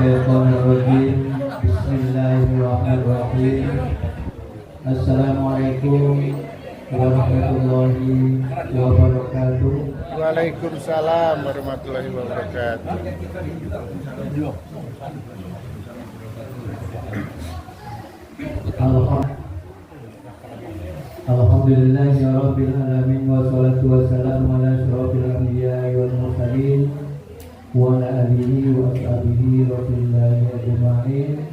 Minasyaitonirrajim. Bismillahirrahmanirrahim. Assalamualaikum warahmatullahi wabarakatuh. Waalaikumsalam warahmatullahi wabarakatuh. Alhamdulillahi rabbil alamin wassalatu wassalamu ala asyrofil anbiya'i wal mursalin wa ala alihi wa ashabihi rasulillahi ajma'in.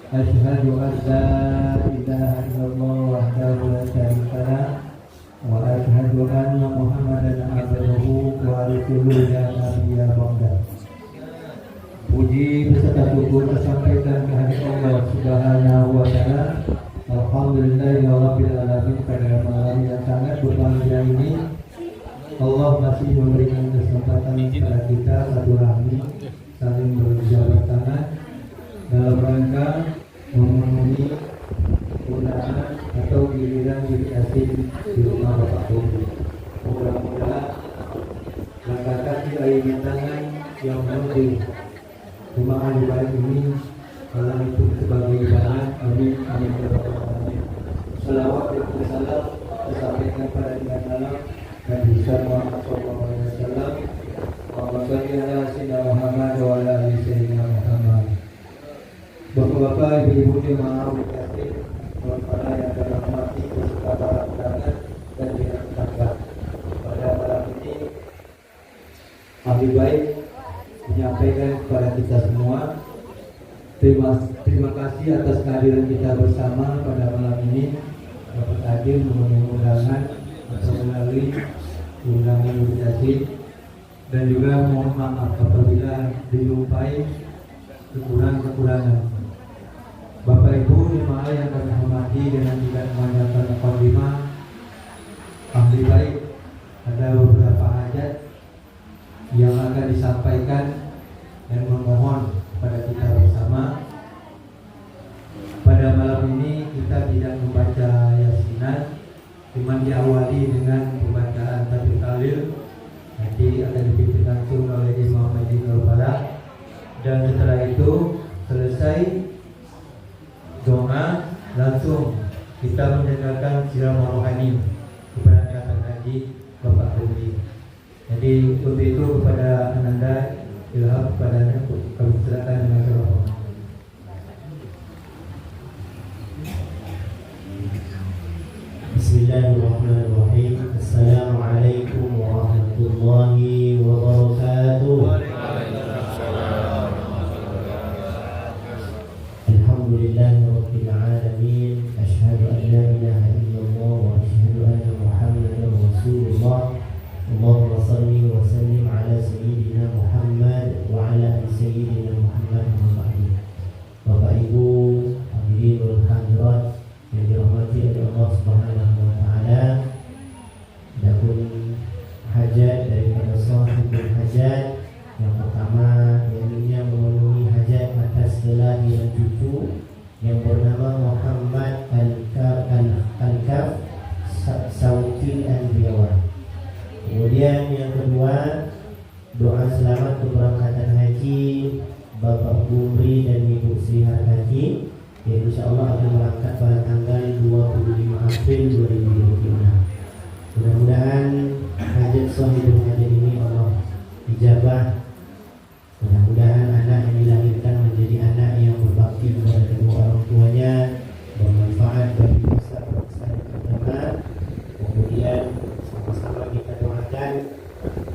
Asyhadu an la ilaha illallah wahdahu la syarika lah wa asyhadu anna Muhammadan abduhu wa rasuluhu la nabiyya ba'da. Puji beserta syukur tersampaikan kehadirat Allah Subhanahu wa taala. Alhamdulillahirabbil alamin. Pada malam yang sangat berbahagia ini Allah masih memberikan kesempatan kepada kita satu rahmi saling berjabat tangan dalam rangka memenuhi undangan atau giliran dikasih di rumah Bapak Bobi. Mudah-mudahan langkah kaki ayunan tangan yang menuju rumah ibadah ini Allah itu sebagai ibadah. Amin amin ya rabbal alamin. Selawat dan salam disampaikan pada dengan dalam dan bisa Muhammad sallallahu alaihi wasallam. Allahumma shalli ala sayyidina Muhammad wa ala ali sayyidina Muhammad. Bapak-bapak, ibu-ibu jemaah dikasih para yang dirahmati beserta para undangan dan pihak tetangga. Pada malam ini ahli baik menyampaikan kepada kita semua terima kasih atas kehadiran kita bersama pada malam ini. Dapat hadir memenuhi undangan atau melalui undangan invitasi, dan juga mohon maaf apabila dijumpai kekurangan. Bapak Ibu jemaah yang kami hormati, dengan tidak memanjangkan mukadimah, ahli baik ada beberapa hajat yang akan disampaikan dan memohon pada kita bersama. Pada malam ini kita tidak membaca yasinan, cuma diawali dengan pembacaan takbir tahlil. Nanti akan dipimpin langsung oleh Imam Haji Nur Falah, dan setelah itu selesai doa, langsung kita mendengarkan ceramah rohani kepada Kakang Haji Bapak Bobi. Jadi untuk itu kepada Ananda ilham kepadanya, kami silakan dengan ceramah. Bismillahirrahmanirrahim. Assalamualaikum warahmatullahi wabarakatuh. Alhamdulillahirabbil alamin. Asyhadu an la ilaha illallah wa asyhadu anna Muhammadar Rasulullah. Allahumma shalli wa sallim ala sayyidina Muhammad wa ala ali sayyidina Muhammad wa ba'du. Bapak Ibu hadirin wal hadirat yang dirahmati oleh Allah Subhanahu wa taala, adapun hajat daripada sahibul hajat, yang pertama yang memenuhi hajat atas kelahiran cucu yang bernama Muhammad Al-Kaf Sautil Anbiyawan. Kemudian yang kedua, doa selamat keberangkatan haji Bapak Gumri dan Ibu Sri Harkati, yang insyaallah akan berangkat pada tanggal 25 April 2026. Mudah-mudahan hajat sahibul hajat ini Allah ijabah. Mudah-mudahan anak yang dilahirkan menjadi anak yang berbakti kepada kedua orang tuanya, bermanfaat bagi bangsa dan agama. Kemudian sama-sama kita doakan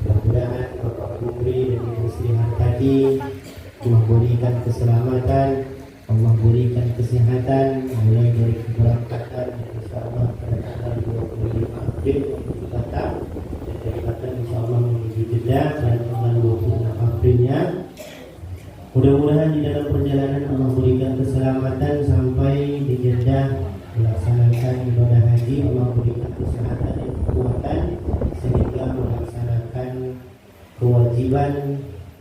mudah-mudahan Bapak Gumri dan Ibu Sri Harkati Allah berikan keselamatan, Allah berikan kesehatan mulai dari keberangkatan insyaallah pada tanggal 25 April untuk datang, dan dari Batam insyaallah menuju Jeddah pada tanggal 26 Aprilnya. Mudah-mudahan di dalam perjalanan Allah berikan keselamatan sampai di Jeddah melaksanakan ibadah haji. Allah berikan kesehatan dan kekuatan sehingga melaksanakan kewajiban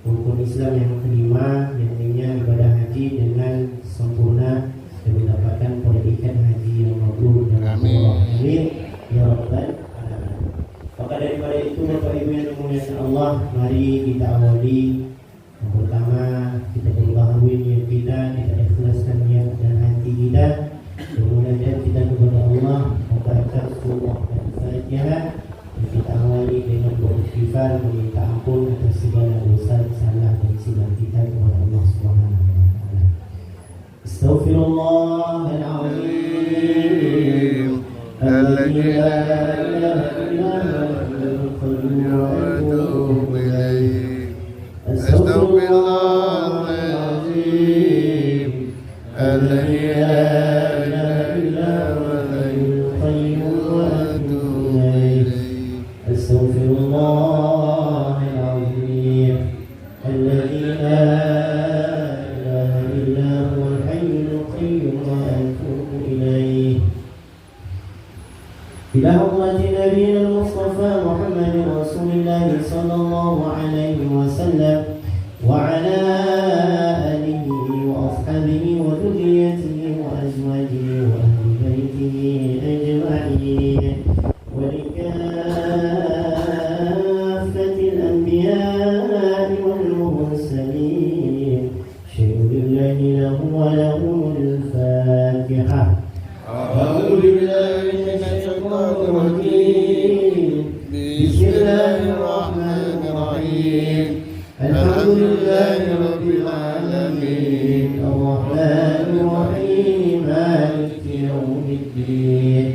rukun Islam yang kelima, yakni ibadah haji dengan sempurna dan mendapatkan pendidikan haji yang mabrur dan amin ya rabbal alamin. Maka daripada itu Bapak Ibu yang dimuliakan Allah, mari kita awali. Yang pertama kita berbahagia أستغفر الله العظيم الذي لا إله إلا هو وأتوب إليه. أستغفر الله العظيم الذي لا إله إلا هو الحي وأتوب إليه. أستغفر الله العظيم الذي لا إله إلا هو الحي القيوم وأتوب إليه. إلى حضرة نبينا المصطفى محمد رسول الله صلى الله عليه وسلم وعلى آله وأصحابه وذريته وأزواجه وأهل بيته أجمعين ولكافة الأنبياء والمرسلين شهد الله له ولهم الفاتحة. أعوذ بالله من الشيطان الرجيم. بسم الله الرحمن الرحيم. الحمد لله رب العالمين الرحمن الرحيم مالك يوم الدين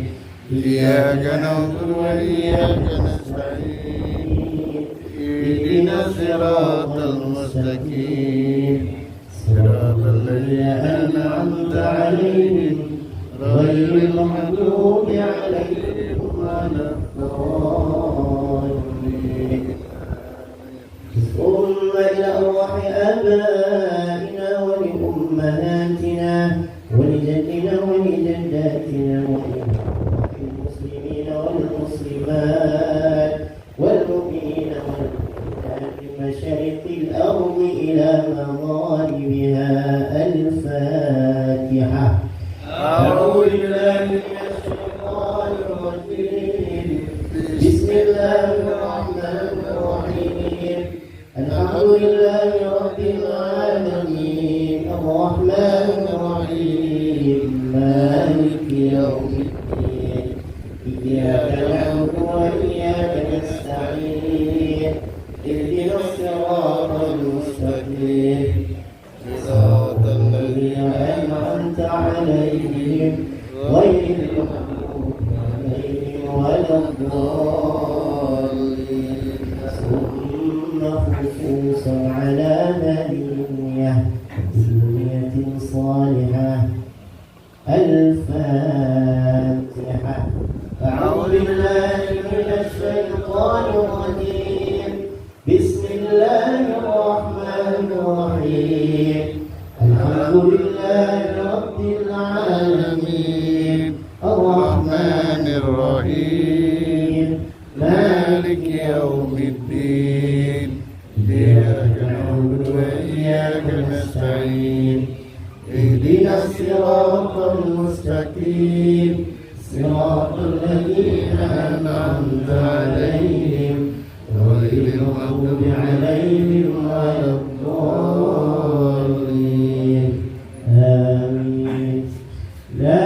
إياك نعبد وإياك نستعين اهدنا الصراط المستقيم صراط الذين أنعمت عليهم غير المغضوب عليهم ولا الضالين. ثم إلى أرواح آبائنا ولأمهاتنا ولجدنا ولجداتنا وللمسلمين والمسلمات والمؤمنين والمؤمنات من مشارق الأرض إلى مغاربها. الفاتحة. أعوذ بالله من الشيطان الرجيم. بسم الله الرحمن الرحيم. الحمد لله رب العالمين الرحمن الرحيم مالك يوم الدين إياك نعبد وإياك نستعين اهدنا الصراط المستقيم صراط الذين أنعمت عليهم غير المغضوب عليهم ولا الضالين. ثم خصوصا على نبينا ذرية صالحة. الفاتحة. أعوذ بالله من الشيطان الرجيم. بسم الله الرحمن الرحيم. الحمد لله رب العالمين الرحمن الرحيم مالك يوم الدين إياك نعبد وإياك نستعين اهدنا الصراط المستقيم صراط الذين أنعمت عليهم غير المغضوب عليهم ولا الضالين. آمين. لا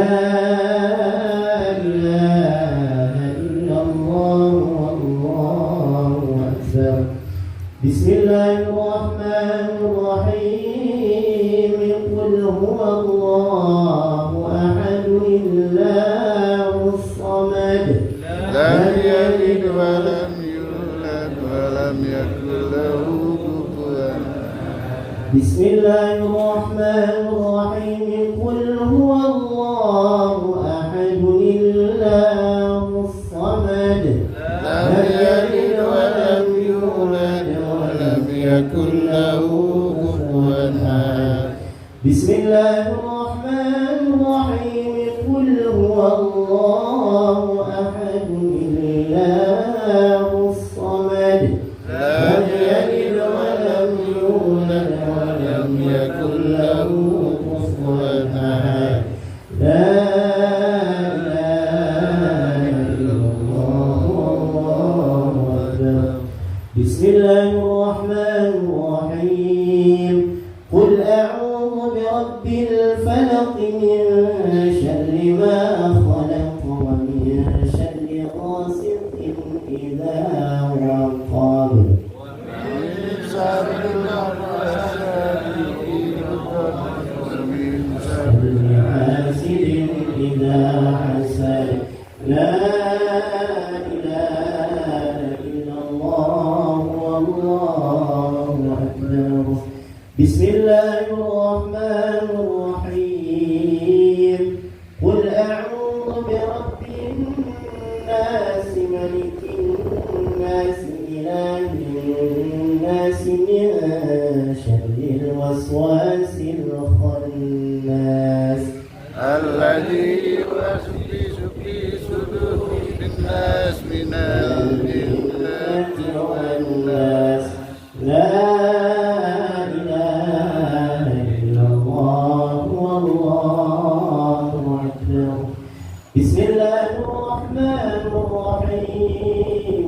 إله إلا الله والله أكبر. بسم الله الرحمن الرحيم. قل هو الله أحد الله الصمد لم يلد ولم يولد ولم يكن له كفوا أحد. بسم الله الرحمن الرحيم. قل هو الله أحد الله الصمد لم يلد ولم يولد ولم يكن له كفوا أحد. بسم الله الرحمن الرحيم. قل هو الله أحد الله الصمد لم يلد ولم يولد ولم يكن له كفوا أحد. لا إله إلا الله والله أكبر. بسم الله الرحمن الرحيم. قل أعوذ برب الفلق من شر ما خلق ومن شر غاسق إذا وقب ومن شر النفاثات في العقد ومن شر الله الرحمن الرحيم قل أعوذ برب الناس ملك الناس إله الناس من شر الوسواس الخناس الذي يوسوس في صدور الناس من الجنة والناس. لا إله إلا الله والله أكبر. بسم الله الرحمن الرحيم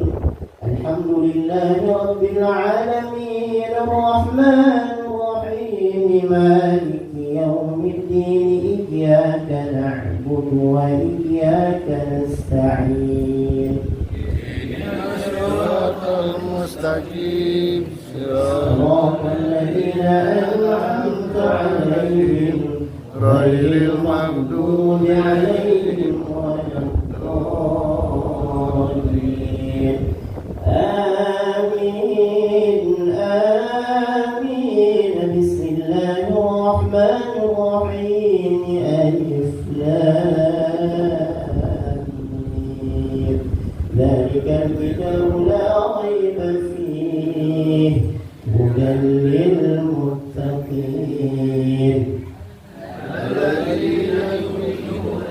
الحمد لله رب العالمين الرحمن الرحيم مالك يوم الدين إياك نعبد وإياك نستعين صراط المستقيم صراط الذين أنعمت عليهم غير المغضوب عليهم ولا الضالين. آمين آمين. بسم الله الرحمن الرحيم ألف لام ميم ذلك الكتاب لا ريب فيه هدى للمتقين الذين يؤمنون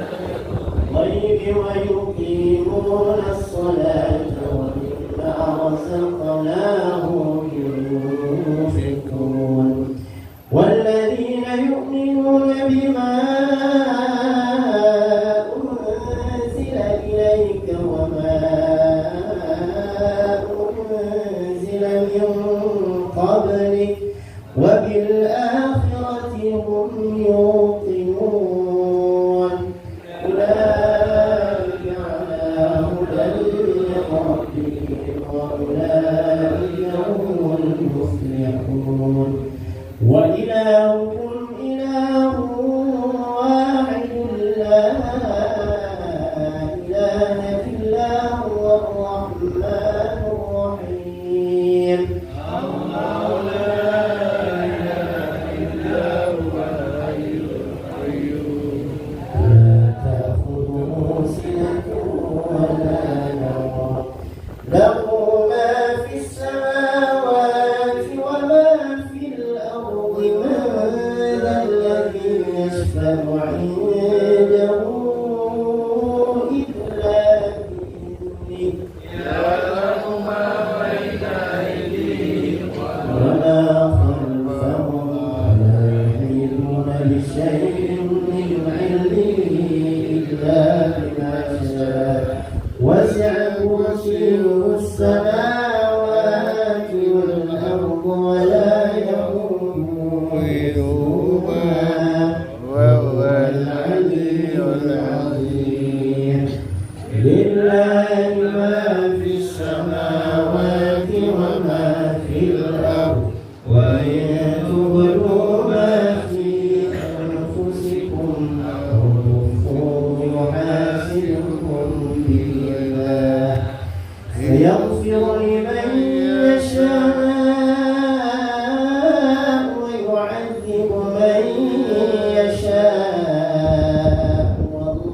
بالغيب ويقيمون الصلاة ومما رزقناهم ينفقون والذين يؤمنون بما أنزل إليك وما أنزل من قبلك وبالآخرة هم يوقنون أولئك على هدى من ربهم وأولئك هم المفلحون. وإلهكم إله واحد لا إله إلا هو الرحمن الرحيم. الله لا إله إلا هو الحي القيوم لا تأخذه سنة ولا نوم له ما في السماوات وما في الأرض من ذا الذي يشفع عنده إلا بإذنه يعلم ما بين أيديهم وما خلفهم ولا يحيطون بشيء من علمه إلا بما شاء وسع كرسيه السماوات والأرض ولا يؤوده وهو العلي العظيم. لله ما في السماوات وما في الأرض وإن تبدوا ما في أنفسكم أو تخفوه يحاسبكم به الله فيغفر لمن يشاء ويعذب من يشاء والله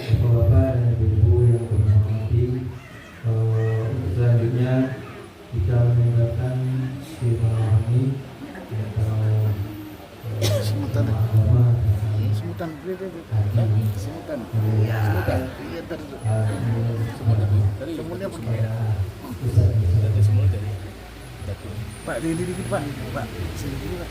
Bapak-bapak dan ibu-ibu yang berhormati, selanjutnya kita mendengarkan silaturahmi atau agama Semutan. Pak, di dikit Pak. Pak, sini dulu Pak.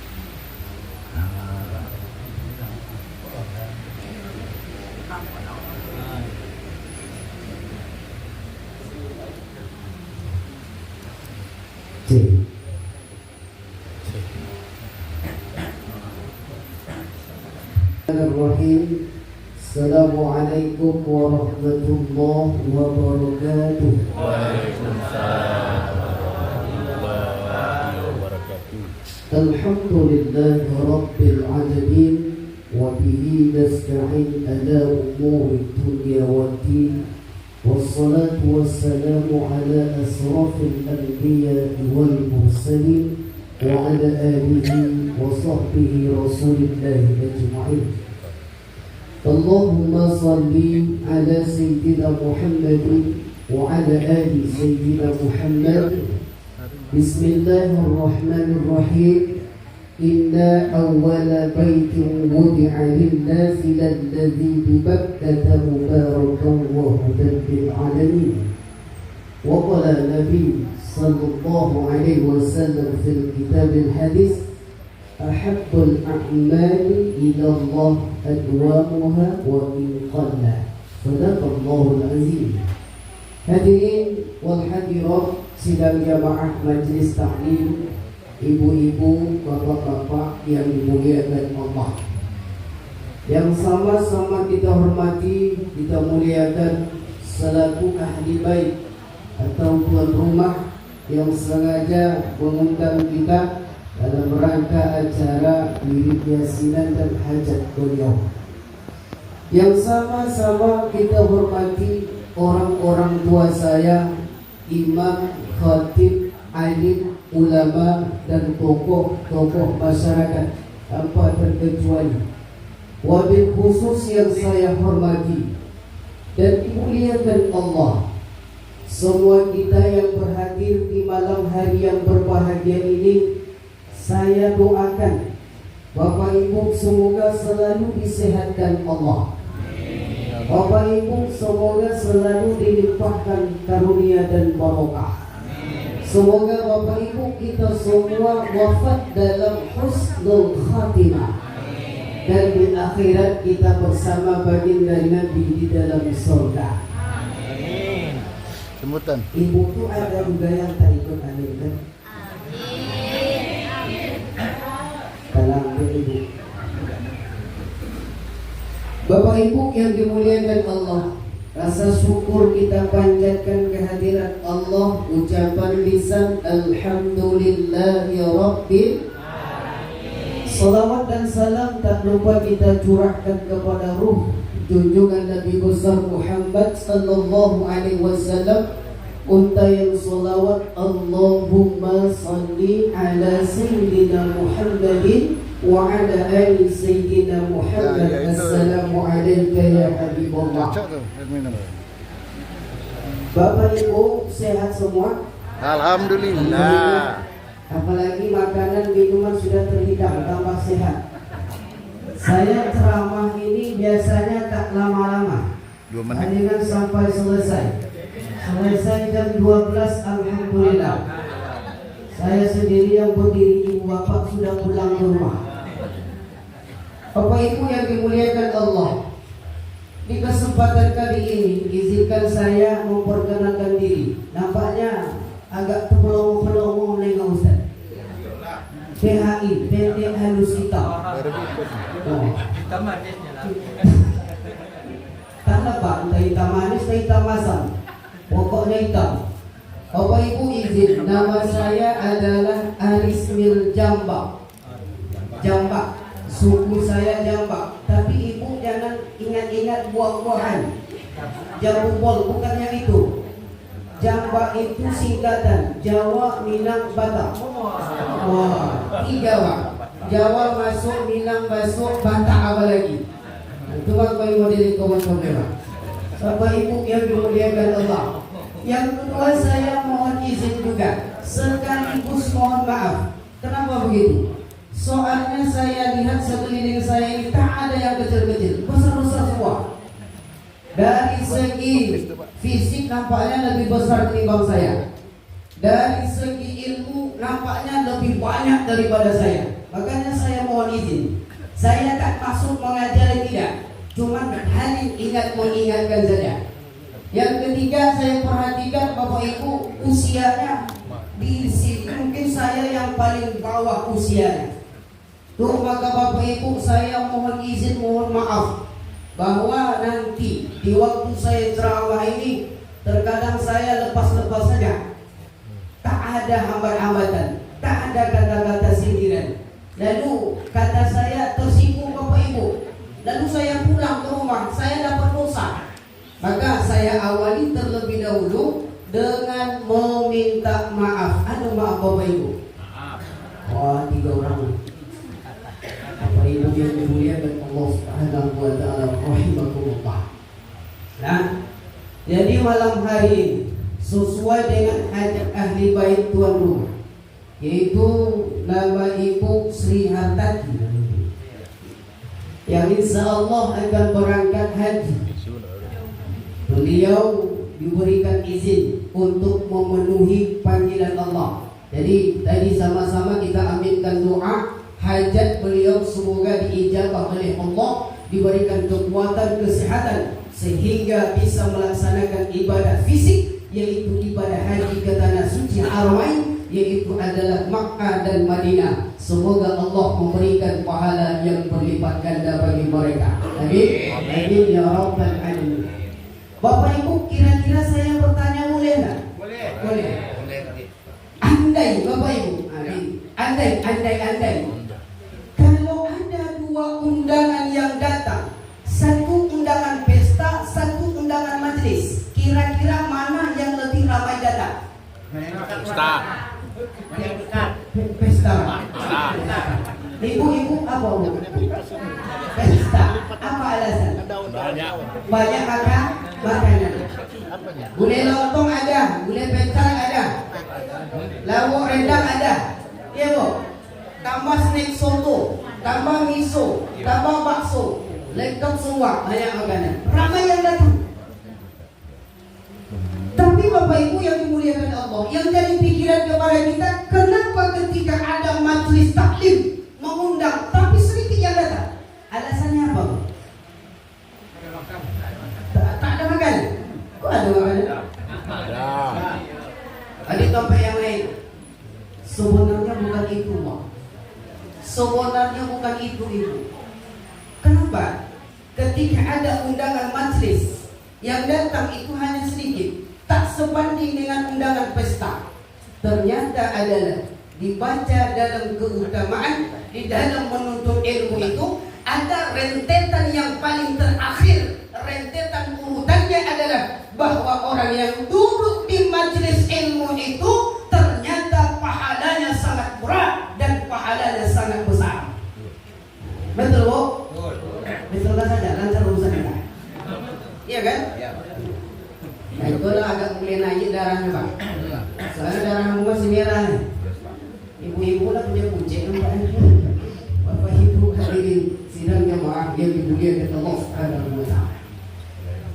Bismillahirrahmanirrahim. Assalamualaikum warahmatullahi wabarakatuh. Alhamdulillahi rabbil alamin wa bihi nasta'in ala umuri dunya waddin. Wassalatu wassalamu ala asrafil anbiya'i wal mursalin wa ala alihi wa sahbihi rasulillahi ajma'in. Allahumma salli ala sayyidina Muhammadin wa ala ali sayyidina Muhammad. Bismillahirrahmanirrahim. Inna awwala baitin wudi'a lin-nasi lalladzi bi Bakkah mubarakan wa hudan lil alamin. Wa qala Nabi sallallahu alaihi wasallam fil kitabil hadis, ahabbul a'mali ila Allah adwamuha wa in qalla. Sadaqallahul azim. Hadirin wal hadirat sidang jamaah majelis taklim, ibu-ibu, bapak-bapak yang dimuliakan Allah, yang sama-sama kita hormati, kita muliakan selaku ahli bait atau tuan rumah yang sengaja mengundang kita dalam rangka acara wirid yasinan dan hajat beliau. Yang sama-sama kita hormati orang-orang tua saya, imam, khatib, alim, ulama dan tokoh-tokoh masyarakat tanpa terkecuali. Wabil khusus yang saya hormati dan dimuliakan Allah, semua kita yang berhadir di malam hari yang berbahagia ini, saya doakan Bapak Ibu semoga selalu disehatkan Allah. Bapak Ibu semoga selalu dilimpahkan karunia dan barokah. Semoga Bapak Ibu kita semua wafat dalam husnul khatimah, dan di akhirat kita bersama baginda Nabi di dalam surga. Semutan. Ibu tuh ada juga yang tak ikut amin kan? Dalam ibu. Bapak Ibu yang dimuliakan Allah, rasa syukur kita panjatkan kehadiran Allah, ucapan lisan alhamdulillahi rabbil alamin. Salawat dan salam tak lupa kita curahkan kepada ruh junjungan Nabi besar Muhammad sallallahu alaihi wasallam. Untayan salawat Allahumma salli ala sayyidina Muhammadin wa ala ali sayyidina Muhammad. Assalamu alayka ya Habibullah. Bapak Ibu sehat semua? Alhamdulillah. Apalagi makanan minuman sudah terhidang, tambah sehat. Saya ceramah ini biasanya tak lama-lama, 2 menit. palingan sampai selesai. Selesai jam 12, alhamdulillah. Saya sendiri yang berdiri, ibu bapak sudah pulang ke rumah. Bapak Ibu yang dimuliakan Allah, di kesempatan kali ini izinkan saya memperkenalkan diri. Nampaknya agak terpelongo-pelongo menengok Ustaz. PHI, pendek halus hitam. Tak apa, entah hitam manis, entah hitam masam, pokoknya hitam. Bapak Ibu izin, nama saya adalah Arismil Jambak. Jambak, suku saya Jambak. Tapi ibu jangan ingat-ingat buah-buahan. Jambu bol, bukan yang itu. Jambak itu singkatan Jawa, Minang, Batak. Wah, ini Jawa. Jawa masuk, Minang masuk, Batak apa lagi? Itu kan kau model kawan kamera. Bapak Ibu yang dimuliakan Allah. Yang kedua, saya mohon izin juga sekaligus mohon maaf. Kenapa begitu? Soalnya saya lihat sekeliling saya ini tak ada yang kecil-kecil, besar-besar semua. Dari segi fisik nampaknya lebih besar ketimbang saya. Dari segi ilmu nampaknya lebih banyak daripada saya. Makanya saya mohon izin. Saya tak maksud mengajari, tidak, cuman hanya mengingatkan saja. Yang ketiga, saya perhatikan Bapak Ibu usianya di sini mungkin saya yang paling bawah usianya. Tuh, maka Bapak Ibu saya mohon izin, mohon maaf bahwa nanti di waktu saya ceramah ini terkadang saya lepas-lepas saja. Tak ada hambat-hambatan, tak ada kata-kata sindiran. Lalu kata saya tersinggung Bapak Ibu. Lalu saya pulang ke rumah, saya dapat dosa. Maka saya awali terlebih dahulu dengan meminta maaf. Ada maaf Bapak Ibu? Wah, 3 orang. Bapak Ibu yang dimuliakan Allah Subhanahu wa taala rahimakumullah. Nah, jadi malam hari ini sesuai dengan hajat ahli bait tuan rumah, yaitu nama Ibu Sri Hartati yang insya Allah akan berangkat haji. Beliau diberikan izin untuk memenuhi panggilan Allah. Jadi tadi sama-sama kita aminkan doa hajat beliau semoga diijabah oleh Allah, diberikan kekuatan, kesehatan sehingga bisa melaksanakan ibadah fisik, yaitu ibadah haji ke tanah suci Haramain, yaitu adalah Makkah dan Madinah. Semoga Allah memberikan pahala yang berlipat ganda bagi mereka. Amin. Amin ya rabbal alamin. Bapak Ibu, kira-kira saya bertanya boleh enggak? Boleh. Andai Bapak Ibu, andai kalau ada 2 undangan yang datang, satu undangan pesta, satu undangan majelis, kira-kira mana yang lebih ramai datang? Pesta. Ibu-ibu apa bu? Pesta. Apa alasan? Banyak makanan. Gulai lontong ada, gulai pecel ada, lawak rendang ada, iya bu. Tambah snack soto, tambah miso, tambah bakso, lengkap semua, banyak makanan. Ramai yang datang. Tapi Bapak Ibu yang dimuliakan Allah, yang jadi pikiran kepada kita, kenapa ketika ada majelis taklim mengundang tapi sedikit yang datang? Alasannya apa? Tak ada makanan. Kok ada makanan? Ada tempat yang lain. Sebenarnya bukan itu, Mak. Sebenarnya bukan itu, Ibu. Kenapa? Ketika ada undangan majelis, yang datang itu hanya sedikit, tak sebanding dengan undangan pesta. Ternyata adalah dibaca dalam keutamaan, di dalam menuntut ilmu itu ada rentetan yang paling terakhir. Rentetan urutannya adalah bahwa orang yang duduk di majelis ilmu itu ternyata pahalanya sangat berat dan pahalanya sangat besar. Betul bu? Betul kan saja, lancar urusan kita. Iya kan? Nah itulah agak mulai naik darahnya Pak. Soalnya darahmu masih merah nih. Ibu-ibu lah punya kucing nampaknya. Bapak Ibu hadirin sidang jamaah yang dimuliakan Allah Subhanahu wa taala.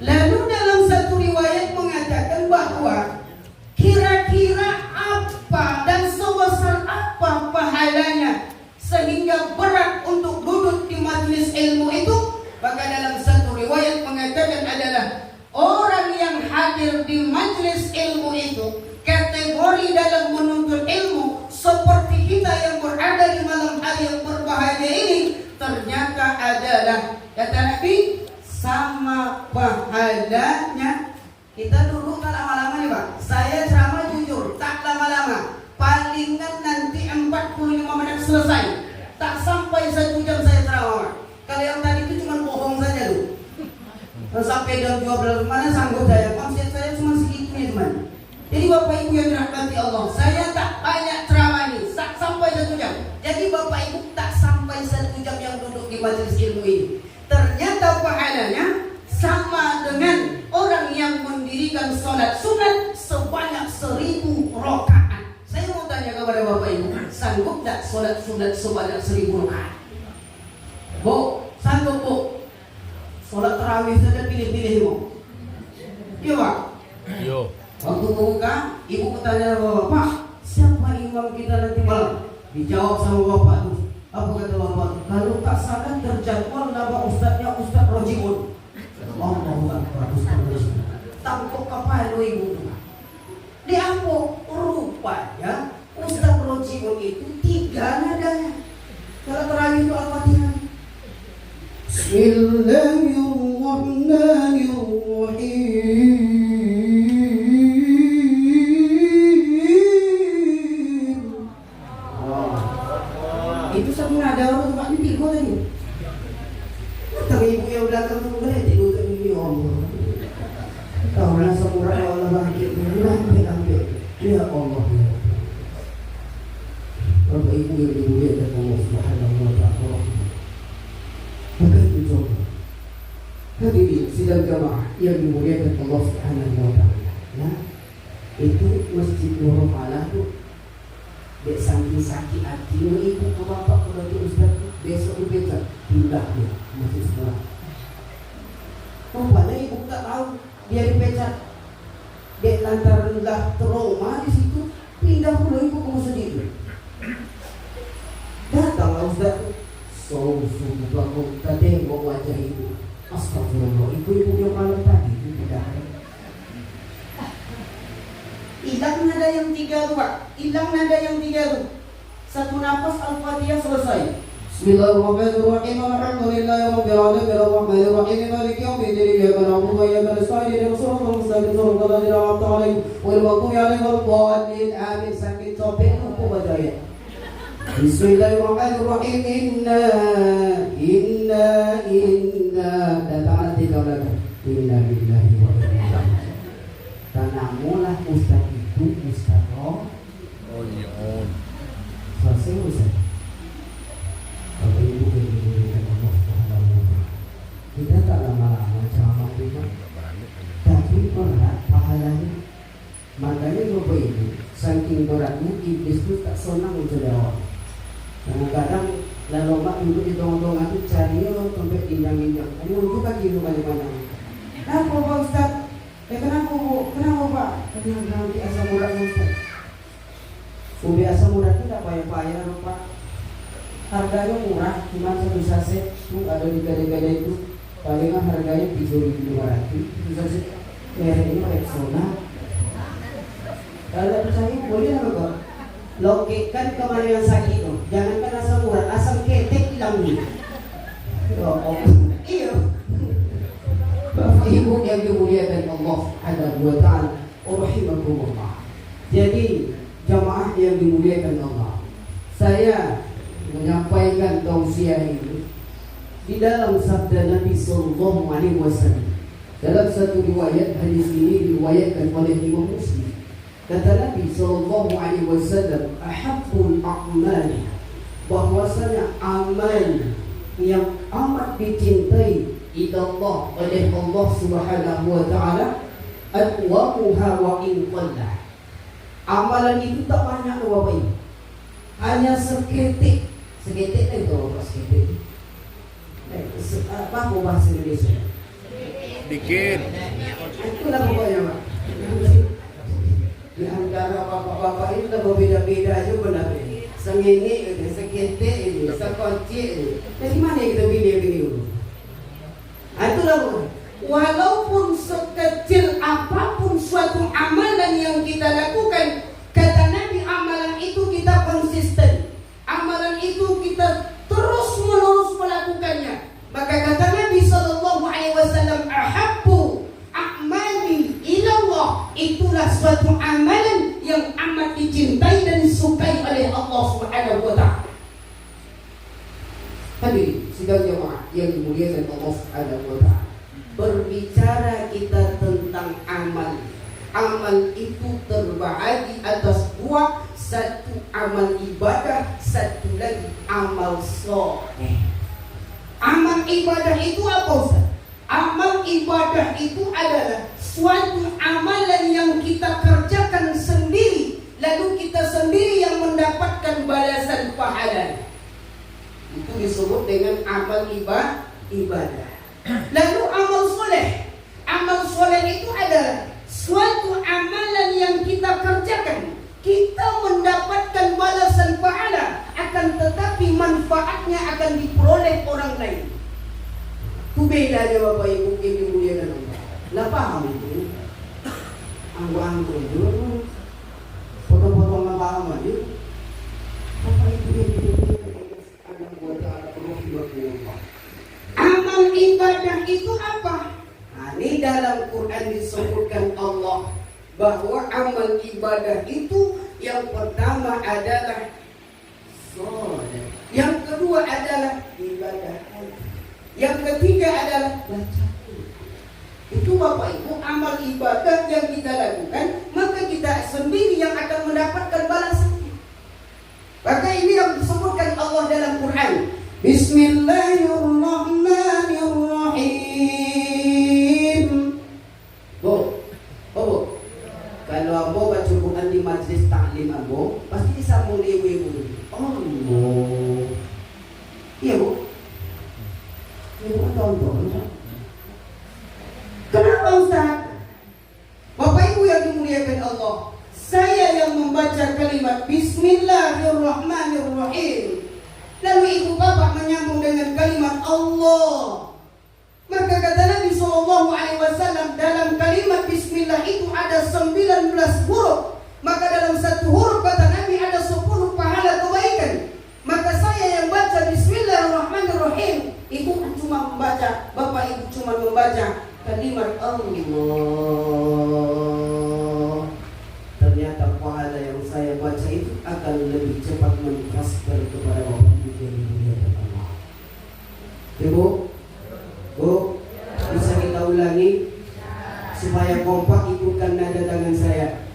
Lalu dalam satu riwayat mengatakan bahwa kira-kira apa dan sebesar apa pahalanya sehingga berat untuk duduk di majelis ilmu itu. Maka dalam satu riwayat mengatakan adalah orang yang hadir di majelis ilmu itu kategori dalam menuntut ilmu seperti kita yang berada di malam hari yang berbahagia ini, ternyata adalah kata Nabi sama pahalanya. Kita dulu tak lama-lama nih Pak. Saya ceramah jujur, tak lama-lama. Palingan nanti 45 menit selesai. Tak sampai 1 jam saya ceramah Pak. Kalau yang tadi itu cuma bohong saja loh. Sampai jam 12 mana sanggup saya. Konsep saya cuma segitunya teman. Jadi Bapak Ibu yang dirahmati Allah, saya tak banyak ceramah ini, tak sampai 1 jam. Jadi Bapak Ibu tak sampai 1 jam yang duduk di majelis ilmu ini. Ternyata pahalanya sama dengan sanggup tak sholat sunat sebanyak 1000 rakaat? Bu, sanggup bu? Sholat tarawih saja pilih-pilih bu. Iya pak? Yo. Waktu buka, ibu bertanya sama bapak, siapa imam kita nanti malam? Dijawab sama bapak tuh. Apa kata bapak? Kalau tak salah terjadwal nama ustadznya Ustadz Rojiun. Allahu Akbar, Ustadz Rojiun. Tangkap kapal ibu. Diambil rupanya Ustadz Rojiun itu 3 nadanya. Kalau terakhir itu Al-Fatihah. Bismillahirrahmanirrahim. Itu satu nada orang tuh ini 3 tadi. Tapi ibu yang belakang tuh boleh tidur ke ini Allah. Tahu lah semua Allah bangkit ambil. Ya Allah. Bapak ibu yang dimuliakan Allah Subhanahu wa ta'ala. Bukan itu. Hadirin sidang jamaah yang dimuliakan Allah Subhanahu wa ta'ala. Ya. Itu Masjid Nurul Falah tuh dek saking sakit hatinya ibu ke bapak kalau dia ustaz besok itu beca pindah dia masih sekolah. Rupanya ibu tak tahu dia dipecat. Dek lantaran lah trauma di situ pindah pula ibu ke masjid itu. Datanglah ustaz. Sungguh bangun tadi mau wajah ibu. Astagfirullah, ibu yang malam tadi itu tidak ada. Hilang nada yang 3 tuh pak. Hilang nada yang 3 tuh. Satu nafas Al-Fatihah selesai. Bismillahirrahmanirrahim. Alhamdulillahirabbil alamin arrahmanir rahim maliki yaumiddin iyyaka na'budu wa iyyaka nasta'in ihdinas siratal mustaqim siratal ladzina an'amta 'alaihim ghairil maghdubi 'alaihim waladdallin. Amin. Sakit copet lupa baca ayat. Bismillahirrahmanirrahim. Inna datang 3 lagi. Inna lillahi wa inna ilaihi raji'un. Karena mulah ustaz itu ustaz roh. Oh iya. Selesai ustaz. Bapak ibu yang dimuliakan Allah Subhanahu wa ta'ala. Kita tak lama-lama ceramah kita, tapi berat pahalanya. Makanya bapak ibu, saking beratnya iblis itu tak senang untuk jawab. Kadang-kadang lalu mak dulu di tong-tongan itu cari sampai injang-injang. Ini untuk kaki itu banyak-banyak. Kenapa Pak Ustaz? Kenapa Bu? Kenapa Pak? Karena nanti asam urat Ustaz. Ubi asam urat itu tak payah-payah Pak. Harganya murah, cuma 1 saset itu ada di gadai-gadai itu. Palingan harganya 3.200. Saset mereknya Rexona. Kalau percaya boleh apa kok? Loketkan kemana yang sakit tuh. Jangankan asam urat, asam ketek hilang nih. Oh, iya. Bapak ibu yang dimuliakan Allah Subhanahu wa ta'ala, rahimakumullah. Jadi jamaah yang dimuliakan Allah, saya menyampaikan tausiah ini di dalam sabda Nabi sallallahu alaihi wasallam. Dalam satu riwayat hadis ini diriwayatkan oleh Imam Muslim. Kata Nabi sallallahu alaihi wasallam, ahabbul a'mali, bahwasanya amal yang amat dicintai Allah oleh Allah Subhanahu wa ta'ala atwaquha wa in qalla. Amalan itu tak banyak Bapak Ibu. Hanya seketik itu apa seketik? Apa bahasa Indonesia? Dikit. Itulah pokoknya Pak. Di antara bapak-bapak itu tak berbeda-beda aja benar. Sengini, seketik, sekunci. Dari mana kita pilih begini dulu? Itulah bukan. Walaupun sekecil apapun suatu amalan yang kita lakukan, kata Nabi, amalan itu kita konsisten. Amalan itu kita terus menerus melakukannya. Maka kata Nabi sallallahu alaihi wasallam, ahabbu a'mali ilallah, itulah suatu amalan yang amat dicintai dan disukai oleh Allah Subhanahu wa ta'ala. Hadirin sidang jamaah yang dimuliakan Allah Subhanahu wa ta'ala. Berbicara kita tentang amal. Amal itu terbagi atas 2, satu amal ibadah, satu lagi amal soleh. Amal ibadah itu apa Ustaz? Amal ibadah itu adalah suatu amalan yang kita kerjakan sendiri, lalu kita sendiri yang mendapatkan balasan disebut dengan amal ibadah. Lalu amal soleh itu adalah suatu amalan yang kita kerjakan, kita mendapatkan balasan pahala, akan tetapi manfaatnya akan diperoleh orang lain. Itu bedanya Bapak Ibu yang dimuliakan Allah. Lah paham itu? Anggu-anggu itu, potong-potong paham aja. Bapak Ibu yang dimuliakan amal ibadah itu apa? Nah, ini dalam Quran disebutkan Allah bahwa amal ibadah itu yang pertama adalah sholat, yang kedua adalah ibadah, yang ketiga adalah baca. Itu Bapak Ibu amal ibadah yang kita lakukan, maka kita sendiri yang akan mendapatkan balasannya. Maka ini yang disebutkan Allah dalam Quran. Bismillahirrahmanirrahim. Bu, kalau Ambo baca Quran di majlis taklim Ambo, pasti disambung di ibu-ibu. Allah. Iya Bu. Ibu tonton. Kenapa Ustaz? Bapak Ibu yang dimuliakan Allah, saya yang membaca kalimat Bismillahirrahmanirrahim, lalu ibu bapak menyambung dengan kalimat Allah. Maka kata Nabi SAW, dalam kalimat Bismillah itu ada 19 huruf. Maka dalam satu huruf kata Nabi ada 10 pahala kebaikan. Maka saya yang baca Bismillahirrahmanirrahim, ibu cuma membaca, bapak ibu cuma membaca kalimat Allah. Ternyata pahala yang saya baca itu akan lebih cepat mentransfer kepada bapak ibu yang dimuliakan Allah. Ibu, Bu, bisa kita ulangi supaya kompak ikutkan nada tangan saya.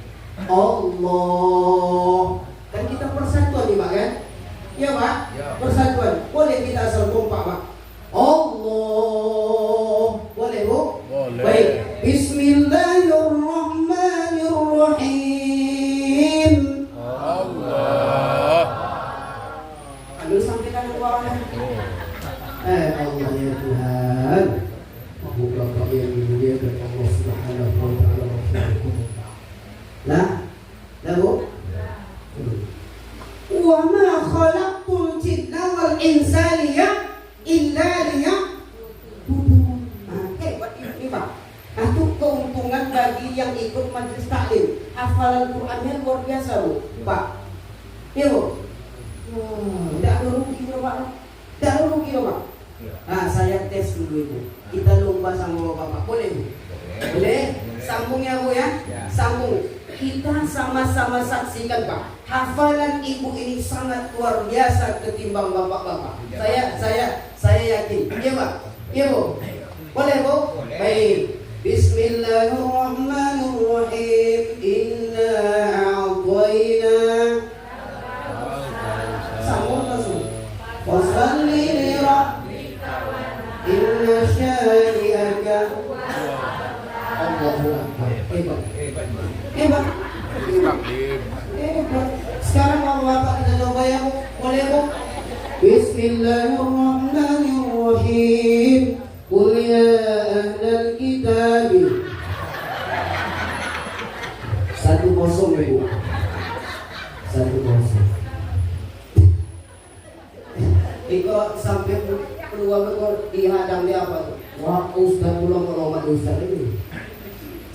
Allah. Kan kita persatuan nih Pak kan? Iya Pak? Ya. Persatuan. Boleh kita asal kompak Pak? Allah. Boleh Bu? Boleh. Baik. Bismillahirrahmanirrahim. Allah. Ambil sampai kan keluarnya. Allah ya Tuhan. Bapak yang dimuliakan Allah Subhanahu wa taala. Nah, lalu wa ma khalaqtul jinna wal insana illa liya'budun. Hebat ini Pak. Nah, itu keuntungan bagi yang ikut majelis taklim. Hafalan Qur'annya luar biasa Bu, Pak. Iya Bu. Tidak ada rugi Pak. Tidak ada rugi Pak. Nah, saya tes dulu itu. Kita lomba sama Bapak. Boleh Bu? Boleh? Sambung ya Bu ya? Sambung. Kita sama-sama saksikan Pak. Hafalan ibu ini sangat luar biasa ketimbang bapak-bapak. Saya yakin. Iya Pak? Iya Bu? Boleh Bu? Baik. Bismillahirrahmanirrahim. Inna a'tayna. Sambung langsung. Wasalli li rabbika inna syani'aka. Allahu Akbar. Hebat. Sekarang bapak kita coba ya Bu. Boleh Bu? Bismillahirrahmanirrahim. Qul ya ahlal kitab. 1-0 Bu. 1-0. Iko sampai keluar betul dihadang dia apa tuh? Wah, Ustaz belum melomat Ustaz ini.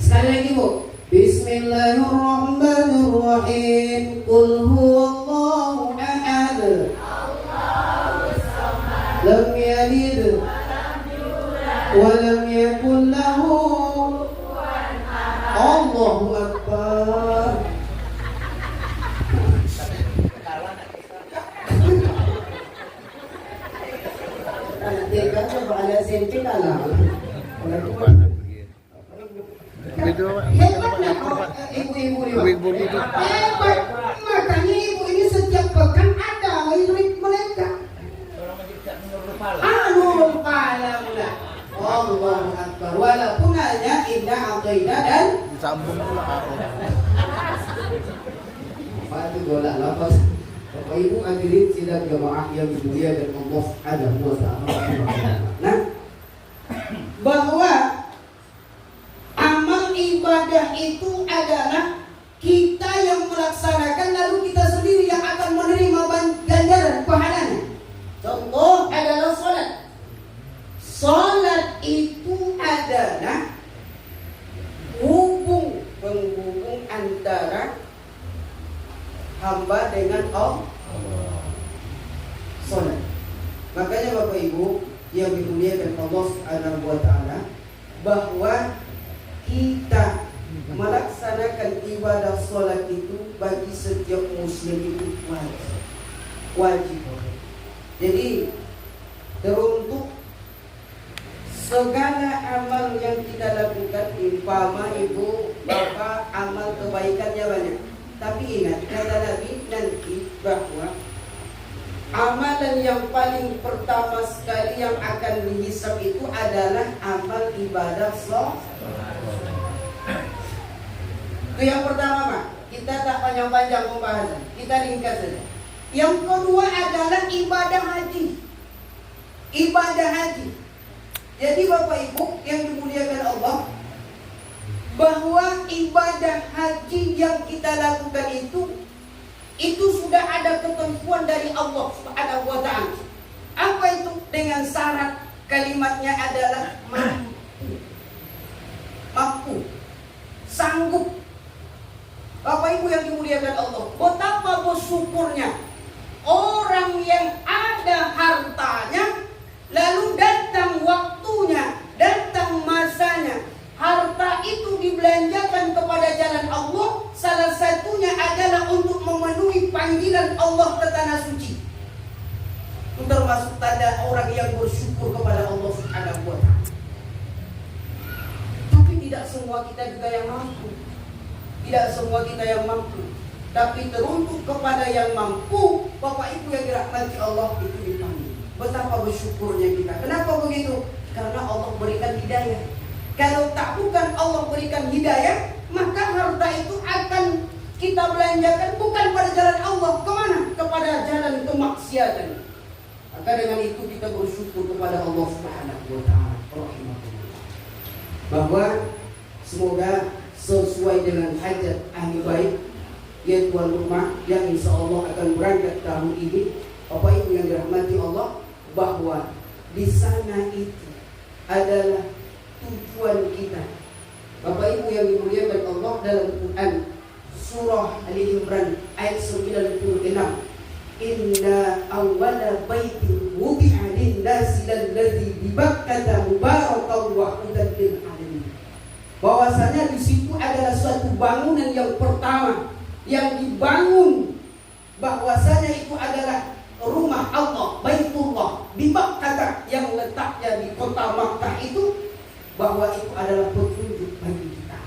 Sekali lagi Bu. Bismillahirrahmanirrahim. Qul huwallahu ahad. Allahus samad. Lam yalid wa lam yakul lahu kufuwan ahad. Allahu akbar. Hebat ibu-ibu itu. Hebat. Makanya ibu ini setiap pekan ada lirik mereka. Nurul Qalam. Allahu Akbar. Walaupun hanya indah aqaidah dan sambung pula. Apa itu golak lapas. Bapak Ibu hadirin sidang jamaah yang dimuliakan Allah Subhanahu wa taala. Nah, bahwa amal ibadah itu adalah kita yang melaksanakan, lalu kita sendiri yang akan menerima ganjaran pahalanya. Contoh adalah sholat. Sholat itu adalah penghubung antara hamba dengan Allah. Sholat. Makanya Bapak Ibu yang dimuliakan Allah Subhanahu wa taala, bahwa kita melaksanakan ibadah sholat itu bagi setiap muslim itu wajib. Jadi teruntuk segala amal yang kita lakukan, umpama ibu bapak amal kebaikannya banyak, tapi ingat kata Nabi nanti bahwa amalan yang paling pertama sekali yang akan dihisab itu adalah amal ibadah sholat. Itu yang pertama Pak. Kita tak panjang-panjang pembahasan, kita ringkas saja. Yang kedua adalah ibadah haji. Ibadah haji. Jadi Bapak Ibu yang dimuliakan Allah, bahwa ibadah haji yang kita lakukan itu sudah ada ketentuan dari Allah Subhanahu wa taala. Apa itu? Dengan syarat kalimatnya adalah mampu, sanggup. Bapak Ibu yang dimuliakan Allah, betapa bersyukurnya orang yang ada hartanya, lalu datang waktunya, datang masanya, harta itu dibelanjakan kepada jalan Allah. Salah satunya adalah untuk memenuhi panggilan Allah ke tanah suci. Itu termasuk tanda orang yang bersyukur kepada Allah Subhanahu wa taala. Tapi tidak semua kita juga yang mampu. Tidak semua kita yang mampu. Tapi teruntuk kepada yang mampu, Bapak Ibu yang dirahmati Allah, itu dipanggil. Betapa bersyukurnya kita. Kenapa begitu? Karena Allah berikan hidayah. Kalau tak bukan Allah berikan hidayah, maka harta itu akan kita belanjakan bukan pada jalan Allah. Kemana? Kepada jalan kemaksiatan. Maka dengan itu kita bersyukur kepada Allah Subhanahu wa taala. Bahwa semoga sesuai dengan hajat ahli bait, ya tuan rumah yang insya Allah akan berangkat tahun ini, Bapak Ibu yang dirahmati Allah, bahwa di sana itu adalah tujuan kita. Bapak Ibu yang dimuliakan Allah, dalam Quran surah Ali Imran ayat 96, inna awwala baitin wudi'a lin-nasi lalladzi bi Bakkah mubarakan wa hudan lil alamin. Bahwasanya di situ adalah suatu bangunan yang pertama yang dibangun, bahwasanya itu adalah rumah Allah, Baitullah di Makkah yang letaknya di kota Makkah itu, bahwa itu adalah petunjuk bagi kita,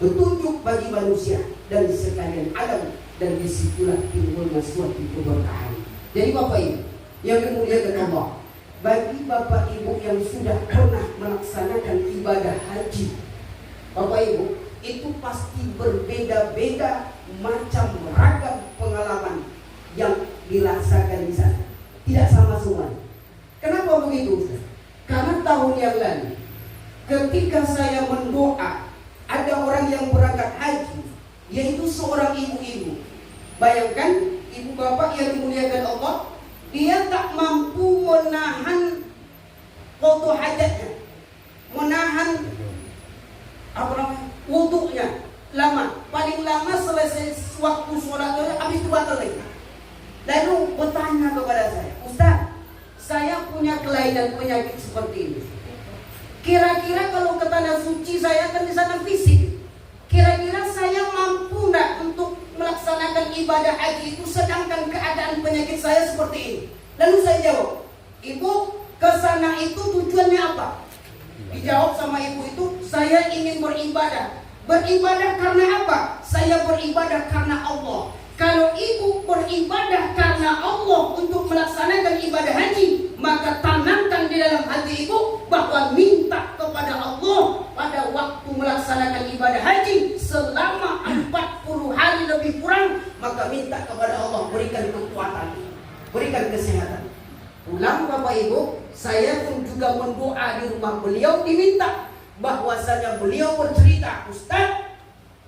petunjuk bagi manusia dan sekalian alam, dan disitulah timbulnya suatu keberkahan. Jadi Bapak Ibu yang dimuliakan Allah, bagi Bapak Ibu yang sudah pernah melaksanakan ibadah haji, Bapak Ibu, itu pasti berbeda-beda macam ragam pengalaman yang dirasakan di sana. Tidak sama semua. Kenapa begitu? Karena tahun yang lalu ketika saya mendoa, ada orang yang berangkat haji, yaitu seorang ibu-ibu. Bayangkan ibu bapak yang dimuliakan Allah, dia tak mampu menahan qada hajatnya, menahan wudunya lama, paling lama selesai waktu sholat habis itu batal lagi. Lalu bertanya kepada saya, Ustaz, saya punya kelainan penyakit seperti ini. Kira-kira kalau ke tanah suci saya kan di sana fisik, kira-kira saya mampu enggak untuk melaksanakan ibadah haji itu sedangkan keadaan penyakit saya seperti ini? Lalu saya jawab, Ibu, ke sana itu tujuannya apa? Dijawab sama ibu itu, saya ingin beribadah. Beribadah karena apa? Saya beribadah karena Allah. Kalau ibu beribadah karena Allah untuk melaksanakan ibadah haji, maka tanamkan di dalam hati ibu bahwa minta kepada Allah pada waktu melaksanakan ibadah haji selama 40 hari lebih kurang, maka maka minta kepada Allah berikan kekuatan, berikan kesehatan. Pulang Bapak Ibu, saya pun juga mendoa di rumah beliau, diminta bahwasanya beliau bercerita, Ustaz,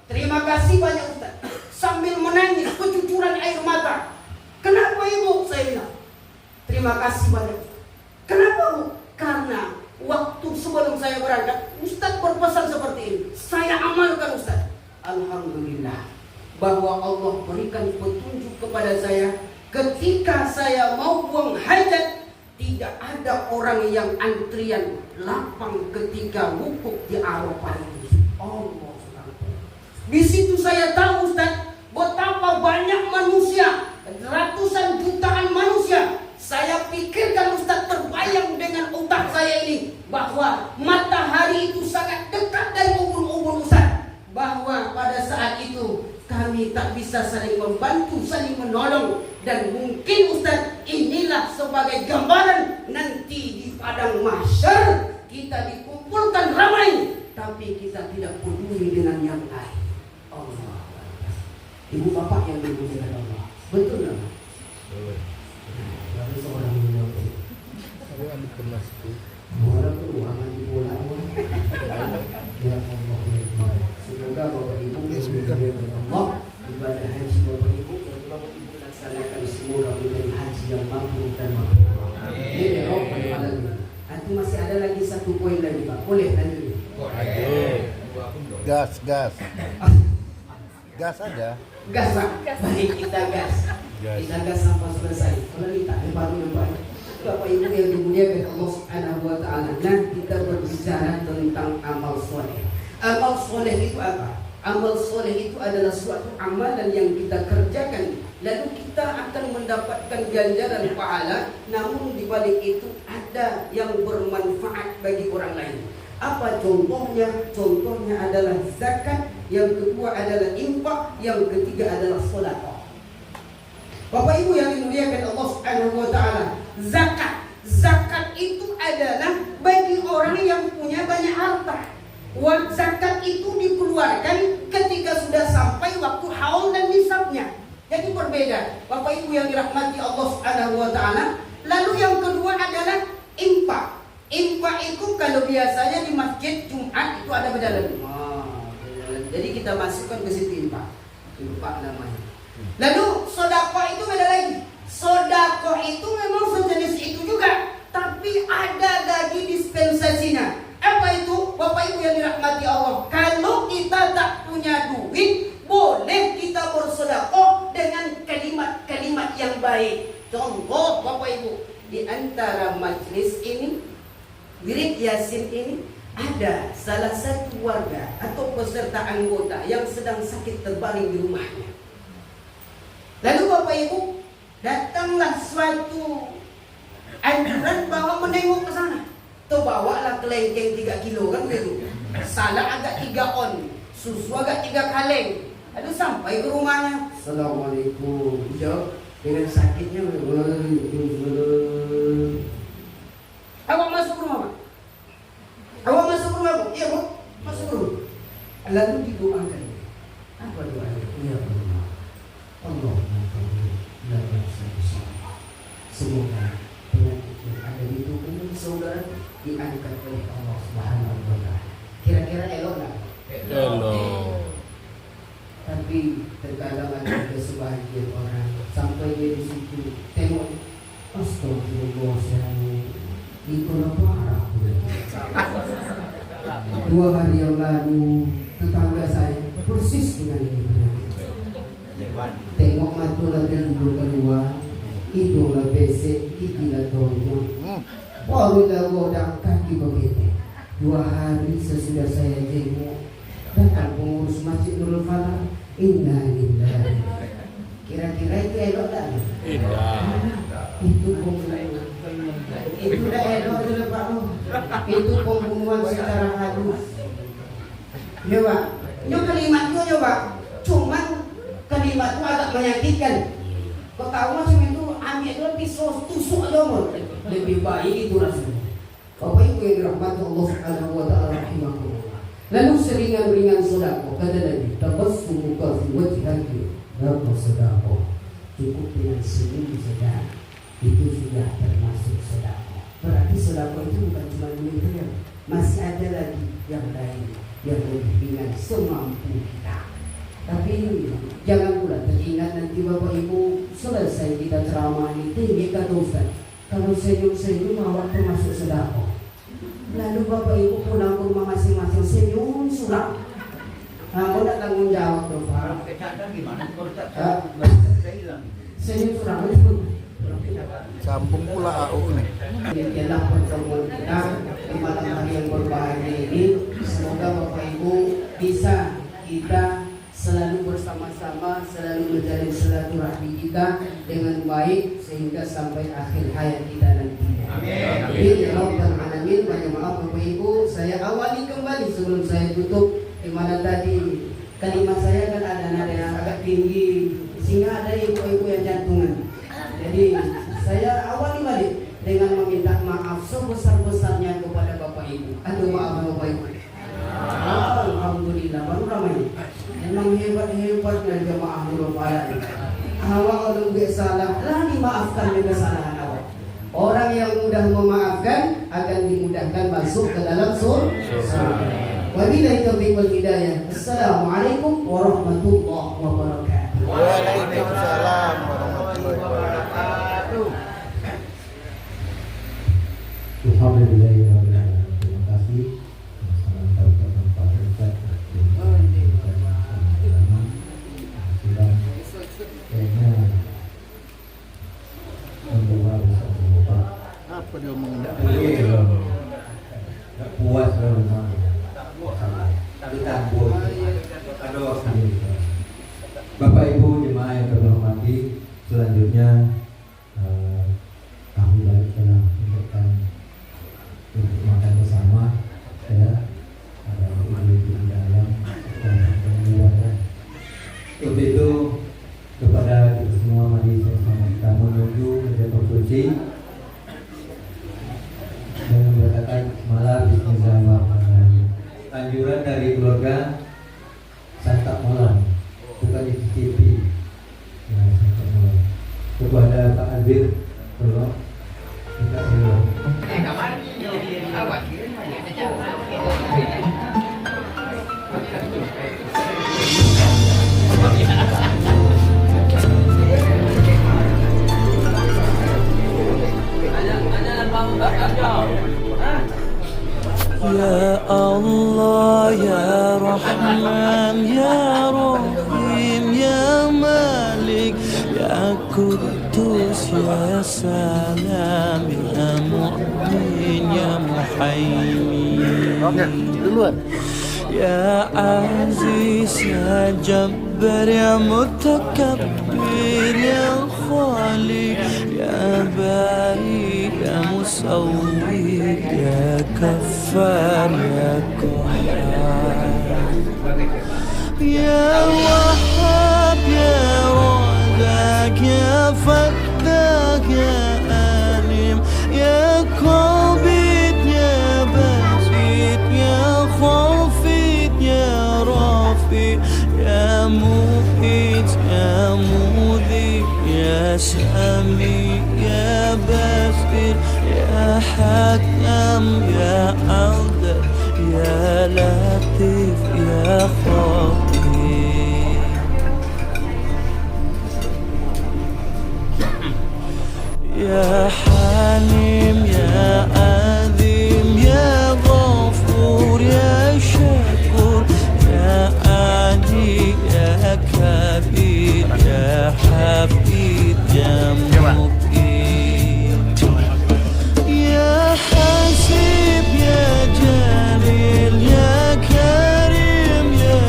terima kasih banyak Ustaz, sambil menangis kecucuran air mata. Kenapa Ibu? Saya bilang, terima kasih banyak Ustaz. Kenapa Bu? Karena waktu sebelum saya berangkat, Ustaz berpesan seperti ini, saya amalkan Ustaz. Alhamdulillah bahwa Allah berikan petunjuk kepada saya. Ketika saya mau buang hajat, tidak ada orang yang antrian lapang ketika wukuf di Arafah itu. Allah. Di situ saya tahu Ustaz, betapa banyak manusia, ratusan jutaan manusia. Saya pikirkan Ustaz, terbayang dengan otak saya ini bahwa matahari itu sangat dekat dari ubun-ubun Ustaz. Bahwa pada saat itu kami tak bisa saling membantu, saling menolong. Dan mungkin Ustaz, inilah sebagai gambaran nanti di padang mahsyar kita dikumpulkan ramai, tapi kita tidak peduli dengan yang lain. Allah. Ibu bapak yang dimuliakan Allah, betul tak? Lalu seorang menjawab, orang keuangan di bola. Ya Allah, semoga bapak ibu dimuliakan Allah, ibadah haji bapak ibu laksanakan, semoga menjadi haji yang makbul dan mabrur. Ini Rabbul Alamin. Nanti masih ada lagi satu poin lagi Pak, boleh lanjut? Gas aja. Gas Pak, baik kita gas. Kita gas sampai selesai. Kalau kita baru nampak. Bapak Ibu yang dimuliakan Allah Subhanahu wa taala. Nah, kita berbicara tentang amal soleh. Amal soleh itu apa? Amal soleh itu adalah suatu amalan yang kita kerjakan, lalu kita akan mendapatkan ganjaran pahala. Namun di balik itu ada yang bermanfaat bagi orang lain. Apa contohnya? Contohnya adalah zakat, yang kedua adalah infak, yang ketiga adalah sedekah. Bapak Ibu yang dimuliakan Allah Subhanahu wa taala, zakat. Zakat itu adalah bagi orang yang punya banyak harta. Zakat itu dikeluarkan ketika sudah sampai waktu haul dan nisabnya. Jadi berbeda. Bapak Ibu yang dirahmati Allah Subhanahu wa taala. Lalu yang kedua adalah infak. Infak itu kalau biasanya di masjid Jumat itu ada berjalan. Jadi kita masukkan ke situ infak. Infak namanya. Lalu sedekah itu beda lagi. Sedekah itu memang sejenis itu juga, tapi ada lagi dispensasinya. Apa itu? Bapak Ibu yang dirahmati Allah, kalau kita tak punya duit, boleh kita bersedekah dengan kalimat-kalimat yang baik. Contoh Bapak Ibu, di antara majlis ini, wirid Yasin ini, ada salah satu warga atau peserta anggota yang sedang sakit terbaring di rumahnya. Lalu Bapak Ibu, datanglah suatu anjuran bahwa menengok ke sana. Bawalah kelengkeng 3 kilo kan begitu. Salak agak 3 on, susu agak 3 kaleng. Lalu sampai ke rumahnya. Assalamualaikum. Jawab dengan sakitnya. Awak masuk rumah Pak? Awak masuk rumah Bu? Iya Bu, masuk rumah. Lalu didoakan. Apa doanya? Ya Allah, Allah semoga penyakit yang ada di tubuh saudara diangkat oleh Allah Subhanahu wa taala. Kira-kira elok enggak? Elok. Tapi terkadang ada sebagian orang sampai dia di situ tengok, astagfirullahaladzim, itu parah. 2 hari yang lalu tetangga saya persis dengan ini. Tengok mata lagi keluar, hidunglah besek, gigilah tonjong. Barulah godang kaki begitu. 2 hari sesudah saya jenguk, datang pengurus Masjid Nurul Falah. Inna lillahi. Kira-kira itu elok tak? Itu pembunuhan. Itu dah elok tu Pak. Itu pembunuhan secara halus. Ya Pak. Itu kalimat tu ya Pak. Cuman kalimat tu agak menyakitkan. Kau tahu macam itu, ambil tu pisau tusuk aja mon. Lebih baik itu rasanya. Bapak Ibu yang dirahmati Allah Subhanahu wa taala rahimahullah. Lalu seringan-ringan sedekah, kata Nabi, tabassumuka fi wajhika rokok sedekah, cukup dengan senyum saja itu sudah termasuk sedekah. Berarti sedekah itu bukan cuma duit saja, masih ada lagi yang lain yang lebih ringan semampu kita. Tapi jangan pula teringat nanti Bapak Ibu selesai kita ceramah ini tinggi kata Ustaz, kalau senyum-senyum awak termasuk sedekah. Lalu Bapak Ibu pulang ke rumah masing-masing senyum suram. Kamu nak tanggung jawab dong Pak. Senyum suram itu. Sambung pula AU nih. Ialah pertemuan kita di malam hari yang berbahagia ini. Semoga Bapak Ibu bisa kita selalu bersama-sama, selalu menjalin silaturahmi kita dengan baik sehingga sampai akhir hayat kita nanti. Amin. Ya Rabbal Alamin. Banyak maaf Bapak Ibu, saya awali kembali sebelum saya tutup, di mana tadi kalimat saya kan ada nada yang agak tinggi sehingga ada ibu-ibu yang jantungan. Jadi saya awali balik dengan meminta maaf sebesar-besarnya kepada Bapak Ibu. Aduh maaf Bapak Ibu. Alhamdulillah baru ramai. Memang hebat-hebatnya jemaah Nurul Falak. Awak kalau tidak salah, lah dimaafkan dengan kesalahan awak. Orang yang mudah memaafkan akan dimudahkan masuk ke dalam surga. Wabillahi taufiq wal hidayah. Assalamualaikum warahmatullahi wabarakatuh. Waalaikumsalam warahmatullahi wabarakatuh. Alhamdulillah, terima kasih. Salam taufiq Pak Ustaz. Kayaknya membawa bersama Apa dia omongin? tak puas memang. Tapi tambur. Aduh. Bapak Ibu jemaah yang terhormati, selanjutnya kami balik telah memberikan untuk makan bersama, ya. Ada ibu-ibu di dalam dan di luar. Untuk itu kepada kita semua mari kita menuju meja konstruksi dan berkata malam bismillahirrahmanirrahim. Anjuran dari keluarga santap malam, bukan dicicipi. Nah, santap malam. Kepada Pak Azir, tolong minta tolong. Ya Allah, Ya Rahman, Ya Rahim, Ya Malik, Ya Quddus, Ya Salam, Ya Mu'min, Ya Muhaymin, Ya Aziz, Ya Jabbar, Ya Mutakabbir, Ya Khaliq, Ya Bari, Ya Musawwir, Ya Kaffar, Ya Qahhar, Ya Wahhab, Ya Razak, Ya Fattah, Ya Alim, Ya Qabid, Ya Basit, Ya Khafid, Ya Rafi, Ya Mu'id, Ya Mudhi, Ya Sami, Ya Basir, Ya Hakam, Ya Adil, Ya Latif, Ya Khabir, Ya Halim, Ya Azim, Ya Ghafur, Ya Shakur, Ya Ali, Ya Kabir, Ya Habib, Ya Muqim, Ya Hasib, Ya Jalil, Ya Karim, Ya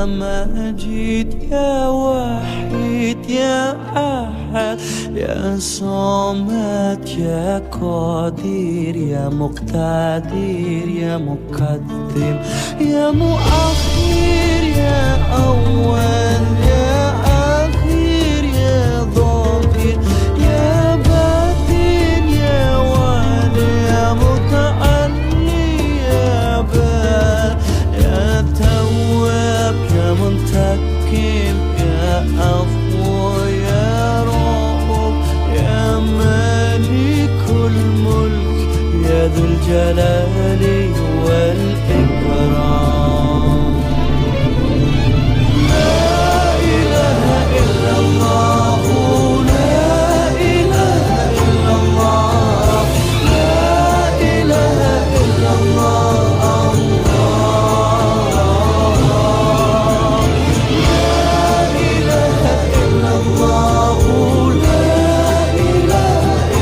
يا مجيد يا وحيد يا أحد يا صمد يا قدير يا مقتدر يا مقدم يا مؤخر يا أول يا آخر يا ظاهر يا باطن يا والي يا متعالي يا بار يا تواب يا منتقم يا عفو يا رؤوف يا مالك الملك يا ذو الجلال